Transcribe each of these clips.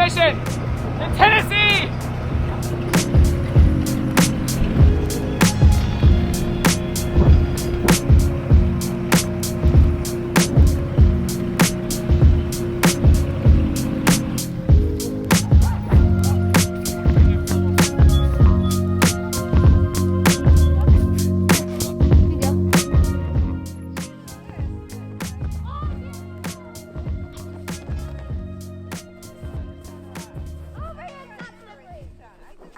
competition in Tennessee.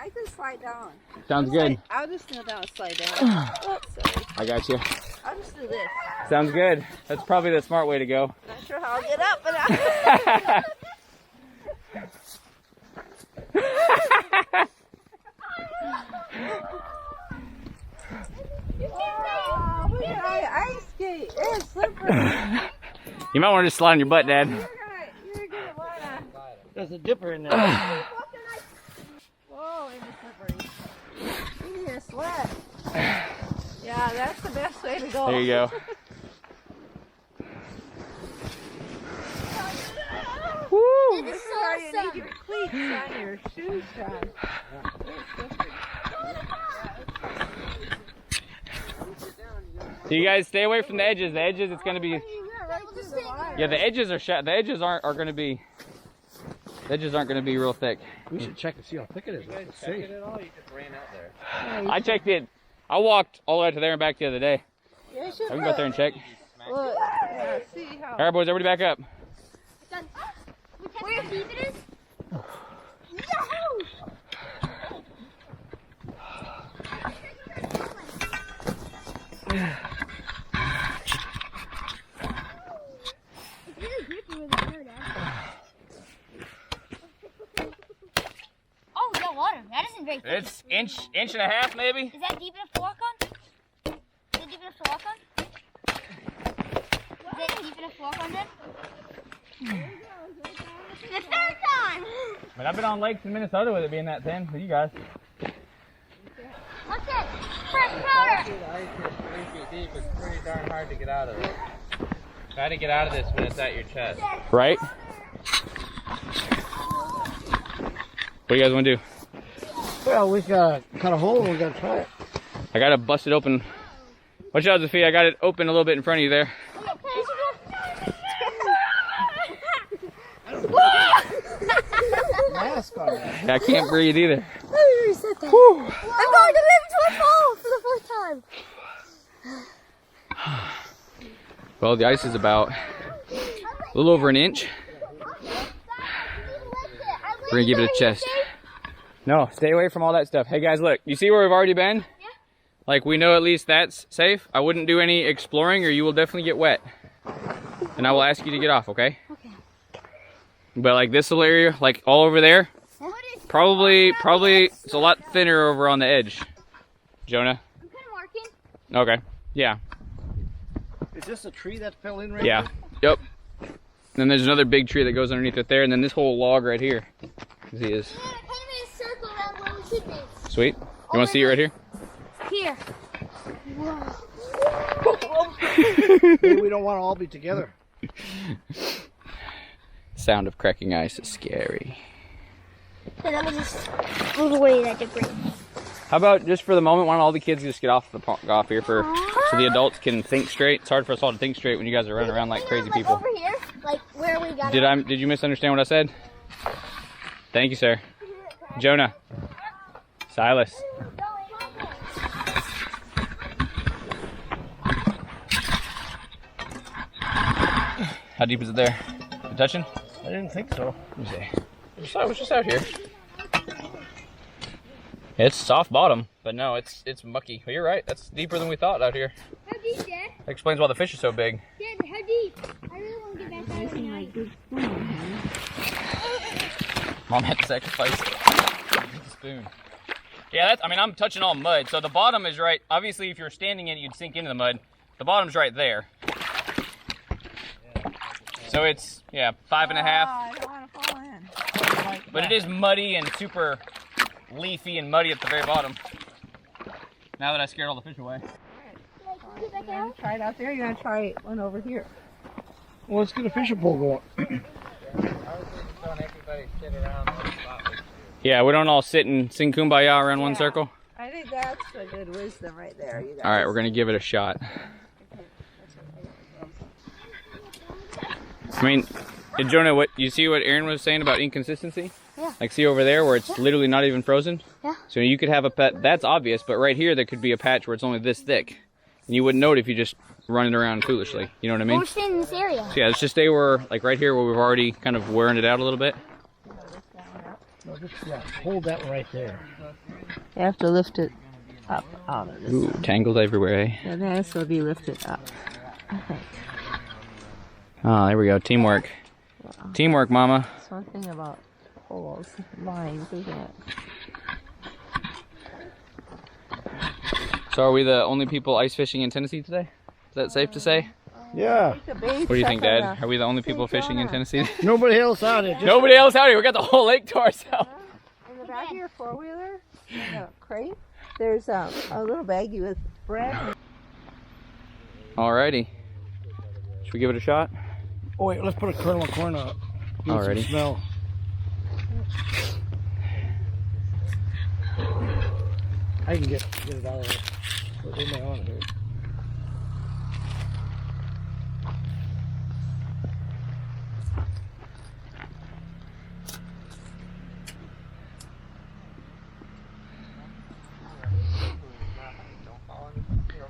I can slide down. Sounds good. I'll just kneel down and slide down. Oops, sorry. I got you. I'll just do this. Sounds good. That's probably the smart way to go. Not sure how I'll get up, but I... Oh, look at my ice skate. It's slippery. You might want to just slide on your butt, Dad. You're gonna wanna... There's a dipper in there. Whoa, it was slippery. You need a sweat. Yeah, that's the best way to go. There you go. Woo! This is why you need your cleats on your shoes, John. So you guys stay away from the edges. The edges, it's gonna be. Yeah, the edges are the edges are gonna be. The edges aren't gonna be real thick. We should check and see how thick it is. It's safe. I checked it. I walked all the way to there and back the other day. I can go out there and check. Look, yeah, see how... All right, boys, everybody back up. Where deep it is? Yahoo! Oh, yeah, water. That isn't very thick. It's inch and a half, maybe. Is that deep enough to walk on? Is it deep enough to walk on? Is it deep enough to walk on then? The third time! I mean, I've been on lakes in Minnesota with it being that thin with you guys. What's it? Fresh powder! The ice is 3 feet deep. It's pretty darn hard to get out of it. Try to get out of this when it's at your chest. Right? What do you guys want to do? Well, we gotta cut a hole and we gotta try it. I got to bust it open. Watch out, Sophia. I got it open a little bit in front of you there. Mask on it. I can't breathe either. I'm going to live to a fall for the first time. Well, the ice is about a little over an inch. We're going to give it a chest. No, stay away from all that stuff. Hey, guys, look. You see where we've already been? Yeah. Like, we know at least that's safe. I wouldn't do any exploring or you will definitely get wet. And I will ask you to get off, okay? Okay. But, like, this little area, like, all over there, probably it's a lot thinner over on the edge. Jonah? I'm kind of marking. Okay. Yeah. Is this a tree that fell in right Yeah. Yep. And then there's another big tree that goes underneath it there, and then this whole log right here. As he is. Yeah, I kind of made a circle around where we should be. Sweet. You want to see it right here? Here. Maybe we don't want to all be together. Sound of cracking ice is scary. So let me just move away that debris. How about just for the moment, why don't all the kids just get off here for so the adults can think straight? It's hard for us all to think straight when you guys are running around like crazy people. Over here, like where we got. Did you misunderstand what I said? Thank you, sir. Jonah. Silas. How deep is it there? You touching? I didn't think so. Let me see. It was just out here. It's soft bottom, but no, it's mucky. But you're right. That's deeper than we thought out here. How deep, Dad? That explains why the fish are so big. Dad, how deep? I really want to get back out there. Mom had to sacrifice the spoon. Yeah, I'm touching all mud. So the bottom is right. Obviously, if you were standing in it, you'd sink into the mud. The bottom's right there. So it's, 5.5. I don't want to fall in. But it is muddy and super leafy and muddy at the very bottom. Now that I scared all the fish away. Get back You're out. going to try it out there? You're going to try one over here. Well, let's get a fishing pole going. I was just telling everybody everybody sit around one spot. Yeah, we don't all sit and sing Kumbaya around one Yeah. circle. I think that's a good wisdom right there, you guys. All right, we're gonna give it a shot. I mean, Jonah, what you see what Aaron was saying about inconsistency? Yeah. Like, see over there where it's literally not even frozen? Yeah. So you could have a patch, that's obvious, but right here there could be a patch where it's only this thick. And you wouldn't know it if you just run it around foolishly. You know what I Well, mean? we're staying in this area. So yeah, let's just stay where, like right here where we've already kind of wearing it out a little bit. No, just, yeah, hold that right there. You have to lift it up out of this. Ooh, tangled everywhere, eh? And then this will be lifted up, I think. Oh, there we go, teamwork. Teamwork, mama. That's one thing about poles, lines, isn't it? So are we the only people ice fishing in Tennessee today? Is that safe to say? Yeah. What do you think, Dad? Are we the only people fishing in Tennessee? Nobody else out here. Just Nobody else out here. We got the whole lake to ourselves. In the back of your four-wheeler, in a crate, there's a little baggie with bread. Alrighty. Should we give it a shot? Oh wait, let's put a kernel of corn up. Give it some Alrighty. smell. I can get it out of there. Put it in my on here.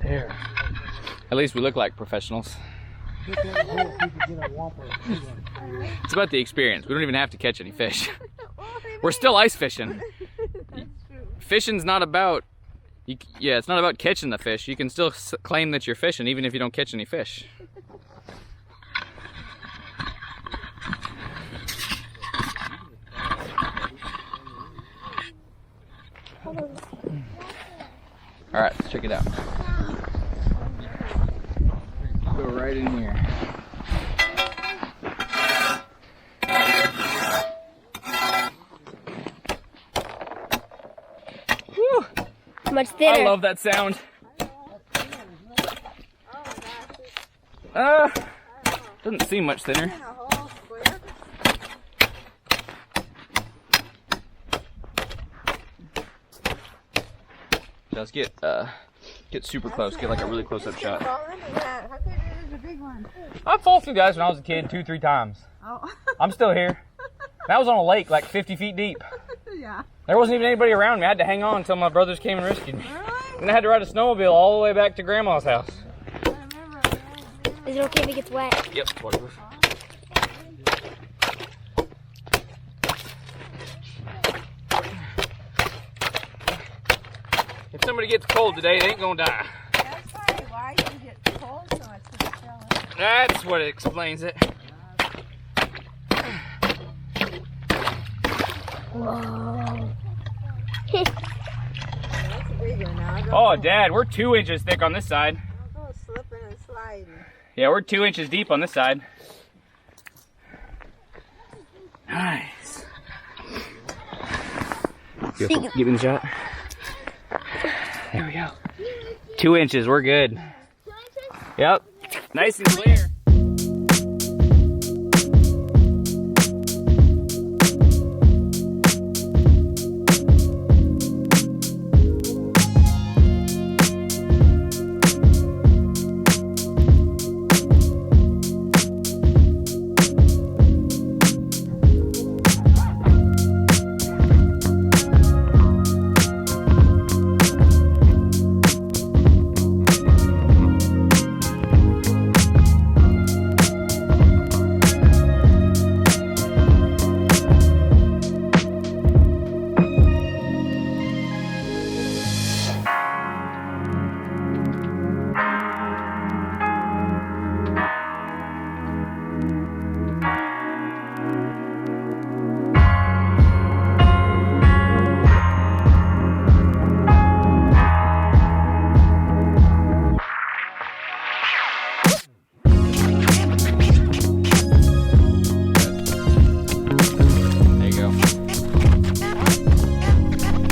There. At least we look like professionals. Get that hole, you can get a whopper. It's about the experience. We don't even have to catch any fish. We're still ice fishing. Fishing's not about, yeah, it's not about catching the fish. You can still claim that you're fishing even if you don't catch any fish. All right, let's check it out. Go right in here. Whew. Much thinner. I love that sound. Doesn't seem much thinner. Let's get super close. Get like a really close up shot. How good is a big one? I've fallen through guys when I was a kid 2-3 times. Oh, I'm still here. That was on a lake like 50 feet deep. yeah. There wasn't even anybody around me. I had to hang on until my brothers came and rescued me. And I had to ride a snowmobile all the way back to Grandma's house. Is it okay if it gets wet? Yep, waterproof. If somebody gets cold today, they ain't gonna die. That's probably why you get cold so much to the cellar. That's what explains it. That's a big one now. Oh, Dad, we're 2 inches thick on this side. Don't go slipping and sliding. Yeah, we're 2 inches deep on this side. Nice. Give me the shot. There we go. 2 inches, we're good. 2 inches? Yep. Nice and clear.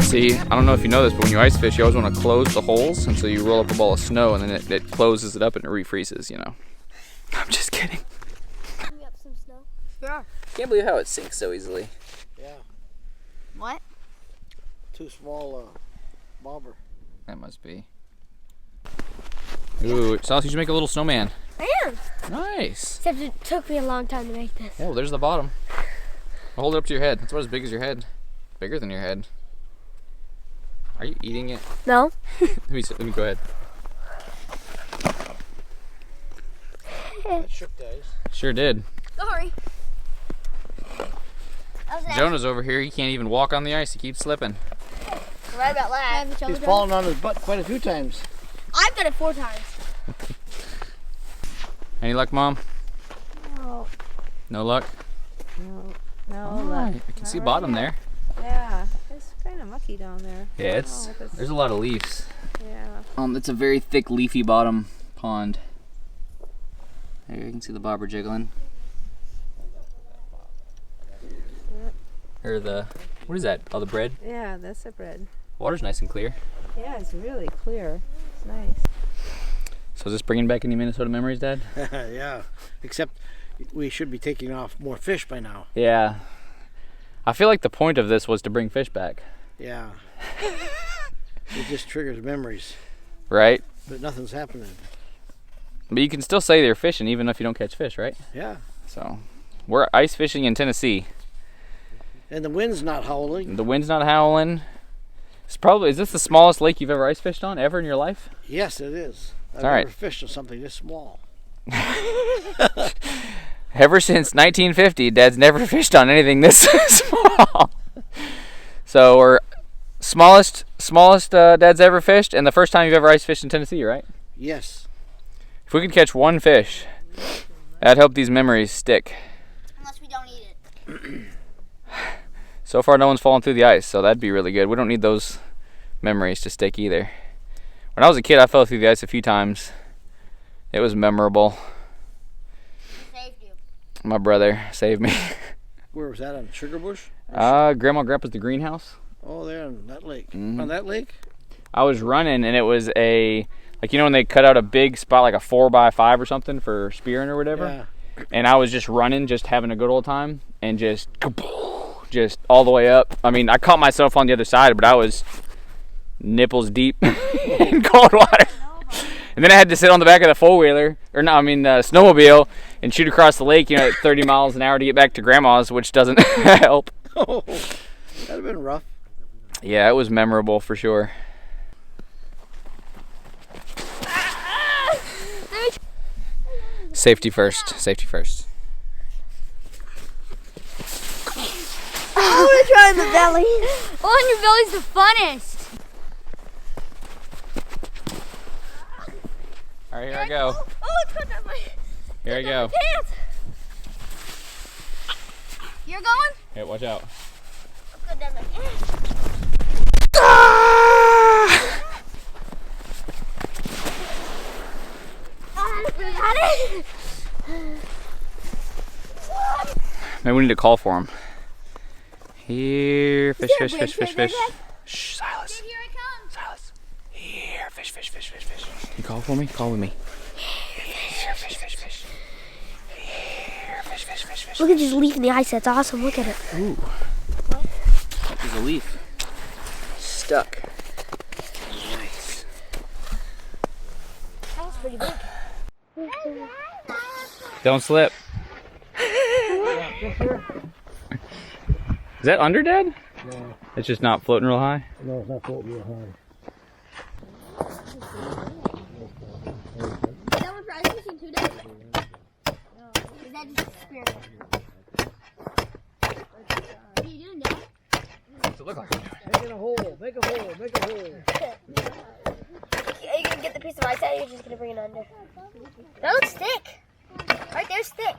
See, I don't know if you know this, but when you ice fish, you always want to close the holes, and so you roll up a ball of snow, and then it closes it up and it refreezes, you know. I'm just kidding. Bring me up some snow. Yeah. Can't believe how it sinks so easily. What? Too small bobber. That must be. Ooh, Sauce, you should make a little snowman. I am. Nice. Except it took me a long time to make this. Oh, there's the bottom. Hold it up to your head. That's about as big as your head. Bigger than your head. Are you eating it? No. Let me go ahead. That shook, guys. Sure did. Sorry. Jonah's over here. He can't even walk on the ice. He keeps slipping. Right about that. He's fallen on his butt quite a few times. I've done it 4 times. Any luck, Mom? No, No luck? no. Oh, I can see bottom there. Yeah, it's kind of mucky down there. Yeah, there's a lot of leaves. Yeah. It's a very thick leafy bottom pond. There you can see the bobber jiggling. Or the, what is that? Oh, the bread? Yeah, that's the bread. Water's nice and clear. Yeah, it's really clear. It's nice. So is this bringing back any Minnesota memories, Dad? Yeah. Except we should be taking off more fish by now. Yeah. I feel like the point of this was to bring fish back. Yeah. It just triggers memories. Right? But nothing's happening. But you can still say they're fishing even if you don't catch fish, right? Yeah. So, we're ice fishing in Tennessee. And the wind's not howling. The wind's not howling. Is this the smallest lake you've ever ice fished on ever in your life? Yes, it is. I've All right. never fished on something this small. Ever since 1950, Dad's never fished on anything this small. So we're smallest Dad's ever fished, and the first time you've ever ice fished in Tennessee, right? Yes. If we could catch one fish, that'd help these memories stick. Unless we don't eat it. So far, no one's fallen through the ice, so that'd be really good. We don't need those memories to stick either. When I was a kid, I fell through the ice a few times. It was memorable. Saved you. My brother saved me. Where was that, on Sugar Bush? Grandma and Grandpa's the greenhouse. Oh, there on that lake. Mhm. On that lake? I was running, and it was when they cut out a big spot, like a 4x5 or something for spearing or whatever. Yeah. And I was just running, just having a good old time, and just all the way up. I mean, I caught myself on the other side, but I was nipples deep in cold water. And then I had to sit on the back of the snowmobile and shoot across the lake, at 30 miles an hour to get back to Grandma's, which doesn't help. Oh, that'd have been rough. Yeah, it was memorable for sure. Safety first. Safety first. I want to try the belly. On your belly's the funnest. All right, here I go. Oh, it's going down my Here I go. pants. You're going? Hey, watch out. It's going down my pants. Got it. Maybe we need to call for him. Here, fish, there a fish, bridge fish, fish, right fish. there, Shh, Silas. Here I come. Silas. Here, fish, fish, fish, fish, fish. You call for me? Call with me. Here, fish, fish, fish. Here, fish, fish, fish, fish. Look at this leaf in the ice. That's awesome. Look at it. Ooh. There's a leaf. Stuck. Nice. That was pretty big. Don't slip. Is that under, Dad? No. It's just not floating real high? No, it's not floating real high. Is that one for ice fishing too, Dad? No. Is that just experiment? What are you doing, Dad? What's it look like? Make a hole, make a hole, make a hole. Are you gonna get the piece of ice out, or you're just gonna bring it under? That looks thick. Right there's thick.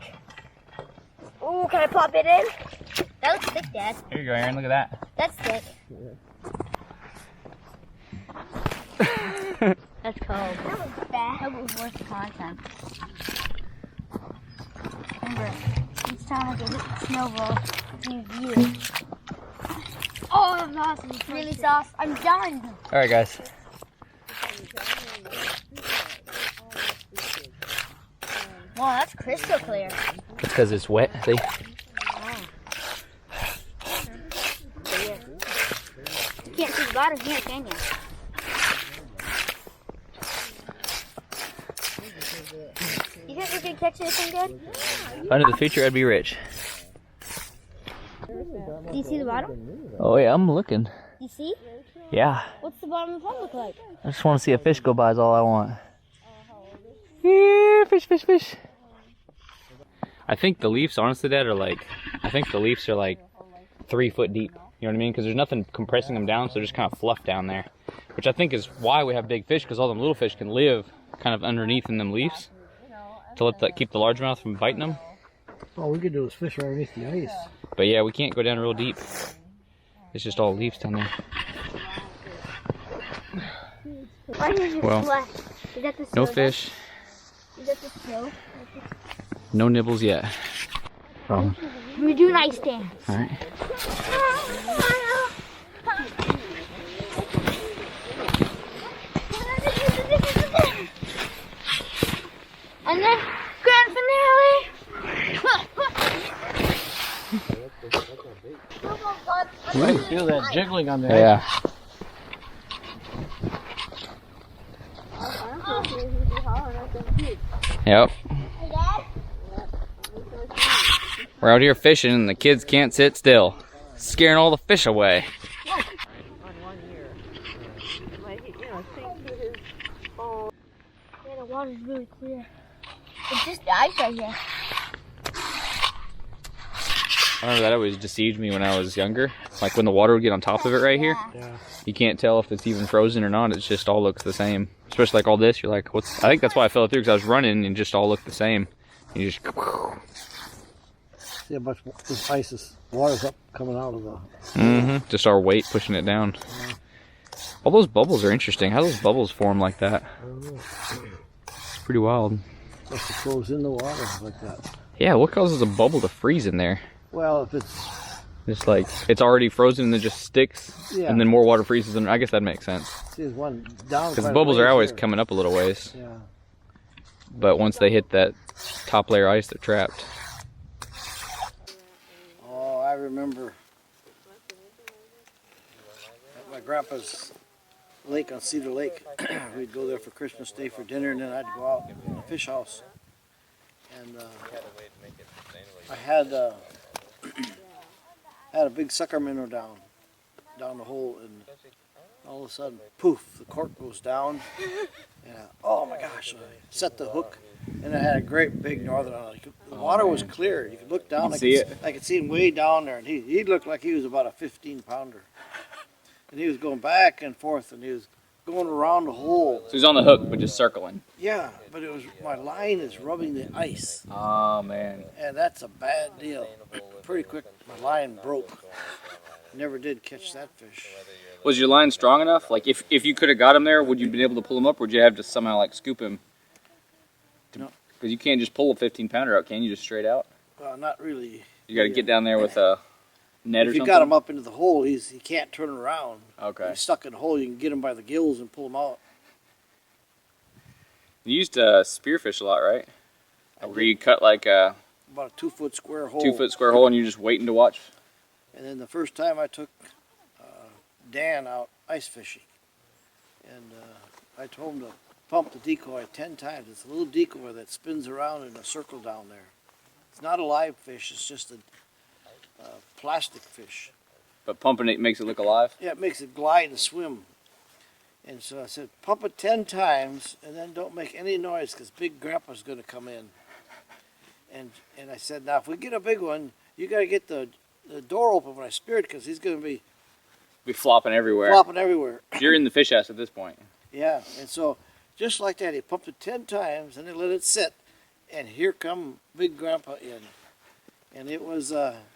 Ooh, can I pop it in? That looks thick, Dad. Here you go, Aaron. Look at that. That's thick. That's cold. That was bad. That was worth the content. Remember, each time I get a snowball, it's a view. Oh, that's awesome. It's really soft. I'm done. All right, guys. Wow, that's crystal clear. It's because it's wet, see? water here, can you? You think we could catch this thing good? Under the feature, I'd be rich. Do you see the bottom? Oh yeah, I'm looking. You see? Yeah. What's the bottom of the pond look like? I just want to see a fish go by is all I want. Yeah, fish, fish, fish. I think the leaves, honestly, Dad, are like, I think the leaves are like 3 foot deep. You know what I mean? Because there's nothing compressing them down, so they're just kind of fluff down there. Which I think is why we have big fish, because all them little fish can live kind of underneath in them leaves to let that keep the largemouth from biting them. All we could do is fish right underneath the ice. But yeah, we can't go down real deep. It's just all leaves down there. Right here's your Well, sweat. Is that the No snow? fish, Is that the snow? no nibbles yet. We do an ice dance. Alright. And then grand finale. You feel that jiggling on there. Yeah. Yep. We're out here fishing and the kids can't sit still. Scaring all the fish away. On 1 year. Like, you know, sink through his phone. Yeah, the water's really clear. It's just the ice right here. I remember that always deceived me when I was younger. Like when the water would get on top of it right here. Yeah. You can't tell if it's even frozen or not. It just all looks the same. Especially like all this. You're like, what's... I think that's why I fell through, because I was running and just all looked the same. And you just... See how much this ice is, water's up coming out of the... Mm-hmm. Just our weight pushing it down. All those bubbles are interesting. How do those bubbles form like that? It's pretty wild. Must have froze in the water like that. Yeah, what causes a bubble to freeze in there? Well, if it's... It's like, it's already frozen and then just sticks, Yeah. and then more water freezes, and I guess that makes sense. See, there's one down. Because quite the a bubbles are ways always here. coming up a little ways, Yeah. but once they hit that top layer of ice, they're trapped. Oh, I remember at my grandpa's lake on Cedar Lake. We'd go there for Christmas Day for dinner, and then I'd go out in the fish house. And I had had a big sucker minnow down the hole, and all of a sudden, poof, the cork goes down. And oh my gosh, I set the hook, and I had a great big northern on it. The water was clear. You could look down. I could see him way down there, and he looked like he was about a 15-pounder. And he was going back and forth, and he was going around the hole. So he's on the hook, but just circling. Yeah, but it was, my line is rubbing the ice, Oh, man. and that's a bad deal. Pretty quick, my line broke. Never did catch that fish. Was your line strong enough? Like, if you could have got him there, would you have been able to pull him up, or would you have to somehow, like, scoop him? No. Because you can't just pull a 15-pounder out, can you? Just straight out? Well, not really. You got to get down there with a net or If you something? got him up into the hole, he can't turn around. Okay. He's stuck in the hole. You can get him by the gills and pull him out. You used spearfish a lot, right? Where you cut, like, a About a 2-foot square hole. 2-foot square hole, and you're just waiting to watch? And then the first time I took Dan out ice fishing, and I told him to pump the decoy 10 times. It's a little decoy that spins around in a circle down there. It's not a live fish, it's just a plastic fish. But pumping it makes it look alive? Yeah, it makes it glide and swim. And so I said, pump it 10 times, and then don't make any noise, because Big Grandpa's going to come in. And I said, now if we get a big one, you got to get the door open when I spear it, because he's going to be Be flopping everywhere. flopping everywhere. You're in the fish house at this point. Yeah, and so just like that, he pumped it 10 times, and then let it sit. And here come Big Grandpa in. And it was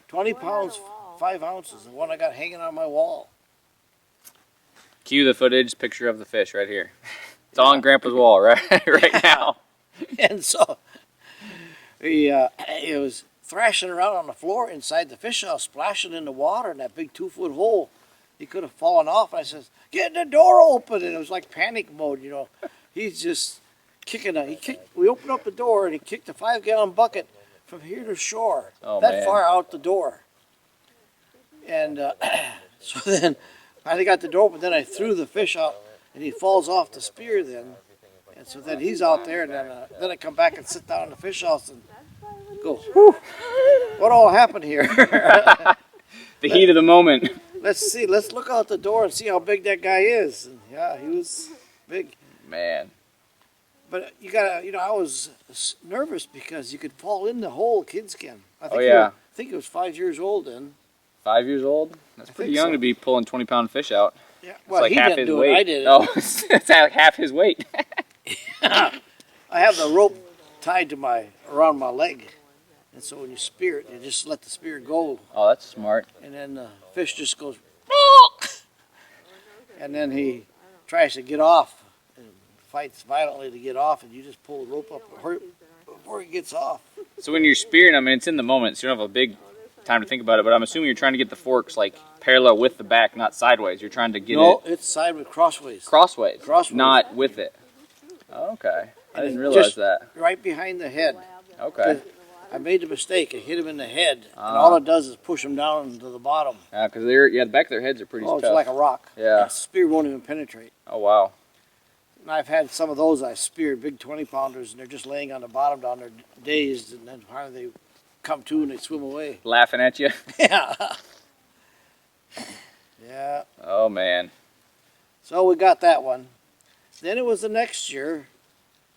20 pounds, 5 ounces, the one I got hanging on my wall. Cue the footage, picture of the fish right here. It's on Grandpa's wall right now. And so he was thrashing around on the floor inside the fish house, splashing in the water in that big 2-foot hole. He could have fallen off. I says, "Get the door open!" And it was like panic mode, you know. He's just kicking. We opened up the door, and he kicked a 5-gallon bucket from here to shore, Oh, that man. far out the door. And so then finally got the door open. Then I threw the fish out, and he falls off the spear then. And so then he's out there, and then I come back and sit down in the fish house and go, whew, what all happened here? The heat of the moment. Let's see. Let's look out the door and see how big that guy is. And yeah, he was big. Man. But you gotta, I was nervous because you could fall in the hole. Kids can. I think yeah. I think he was 5 years old then. 5 years old? That's I pretty think young so. to be pulling 20-pound fish out. Yeah. It's Well, like he half didn't his do weight. it. I did it. Oh, it's like half his weight. I have the rope tied to around my leg, and so when you spear it, you just let the spear go, Oh, that's smart. and then the fish just goes, and then tries to get off and fights violently to get off, and you just pull the rope up before he gets off. So when you're spearing them, and it's in the moment, so you don't have a big time to think about it, but I'm assuming you're trying to get the forks like parallel with the back, not sideways. You're trying to get No, it it's sideways, crossways, crossways, Crossways. not with it. Okay. I And didn't it realize just- that. right behind the head. Okay. I made the mistake. I hit him in the head, and Ah. all it does is push him down to the bottom. Yeah, because the back of their heads are pretty Oh, tough. it's like a rock. Yeah. The spear won't even penetrate. Oh, wow. And I've had some of those I speared, big 20-pounders, and they're just laying on the bottom down there dazed, and then finally they come to and they swim away. Laughing at you. Yeah. Yeah. Oh, man. So we got that one. Then it was the next year,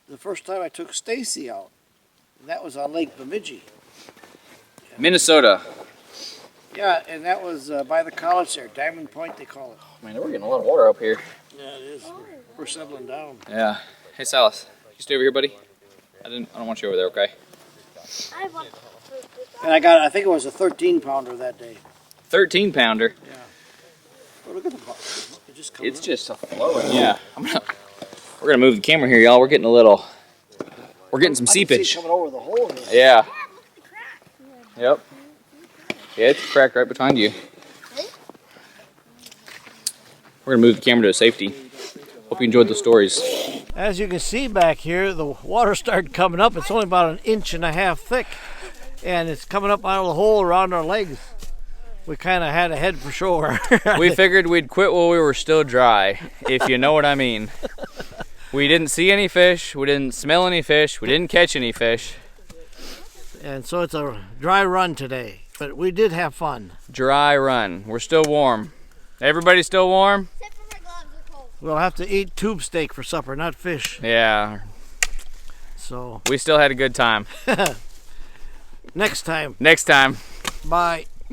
the first time I took Stacy out. And that was on Lake Bemidji. Minnesota. Yeah, and that was by the college there, Diamond Point they call it. Man, we're getting a lot of water up here. Yeah, it is. We're settling down. Yeah. Hey, Salas. You stay over here, buddy? I don't want you over there, okay? I want. And I think it was a 13-pounder that day. 13-pounder. Oh, look at the bottom. It just comes It's up. just flowing. Yeah. We're gonna move the camera here, y'all. We're getting we're getting some I can see it seepage. coming over the hole here. Yeah. Yep. Yeah, it's cracked right behind you. We're gonna move the camera to safety. Hope you enjoyed the stories. As you can see back here, the water started coming up. It's only about 1.5 inches thick, and it's coming up out of the hole around our legs. We kind of had to head for shore. We figured we'd quit while we were still dry, if you know what I mean. We didn't see any fish, we didn't smell any fish, we didn't catch any fish. And so it's a dry run today, but we did have fun. Dry run. We're still warm. Everybody still warm? Except for my gloves, are cold. We'll have to eat tube steak for supper, not fish. Yeah. So We still had a good time. next time, Next time. bye.